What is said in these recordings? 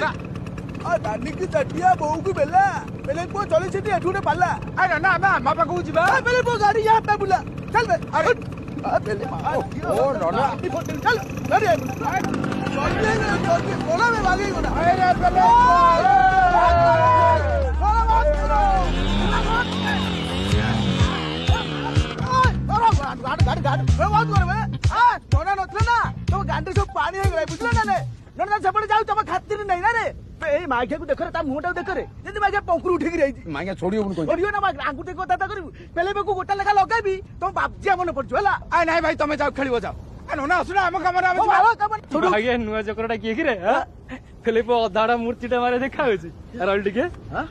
दानी की चटिया बहू की बेला पहले को चले सिटी एठुने पाला अरे ना ना मापा को जीवा पहले वो गाड़ी यहां पे बुला चल बे अरे पहले ओ रोना चल अरे चल बोला में भागी ना अरे पहले गाड़ी गाड़ी बहुत करबे हां नोना नथले ना तो गांडी सब पानी हो गए बुझला ना ने नोना सेपटे जाऊ तब खातिर नहीं ना रे ए मागिया को देखरे ता मुंहटा देखरे जदी मागिया पंकुर उठी रही थी मागिया छोड़ियो बन कोई छोड़ियो ना आंगुठी को दादा करी पहले बेको गोटा लेखा लगाबी तो बापजिया मन पड़छ हला आ नहीं भाई तमे जाओ खेलिबो जाओ आ नोना असुना हम कमरा हम छोड़ो भाई नुआ चक्रटा की रे हां फिलिप अदाड़ा मूर्तिटा मारे देखा होची रल टिके हां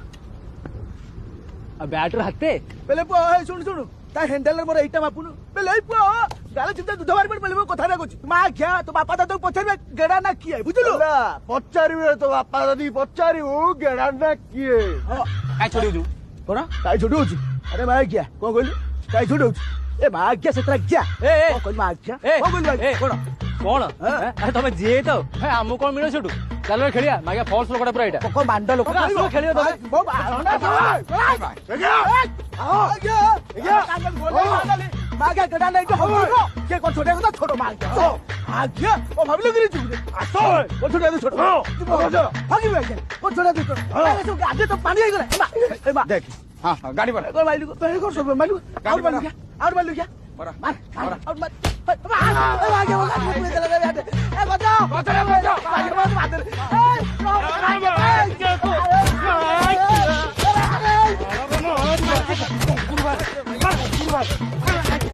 आ बैटर हाथे पहले सुन सुन ता हैंडल मोर एटा मापुनु पहले गाला चिंता दूध बार पहले कथा ना कहू मा क्या तो बापा तो पचारे गेड़ा ना किए बुझलो पचारे तो बापा दादी पचारे गेड़ा ना किए काय छोड़ी छु कोना काय छोड़ी होची अरे मा क्या को कहली काय छोड़ी होची ए मा क्या सेतरा क्या ए कोन मा क्या को कहली भाई कोन कोन अरे तमे जे तो हमु कोन मिलो छुटू चलो खेलिया मागे फॉल्स लोकटा पूरा एटा को मांडा लोक खेलियो तमे बो मागे गडा नहीं हो के कोन छोटे को छोटो मार के आज्ञा ओ भाबलो गिरी छु आसो ओ छोटे तो छोटो भागी भागी ओ छोटे तो अरे तो आगे तो पानी आई गला ए मा देख हां गाड़ी पर को माइलू पहले को सब माइलू और माइलू क्या मार और मार आगे वो गाड़ी चला गया ए बचाओ बचाओ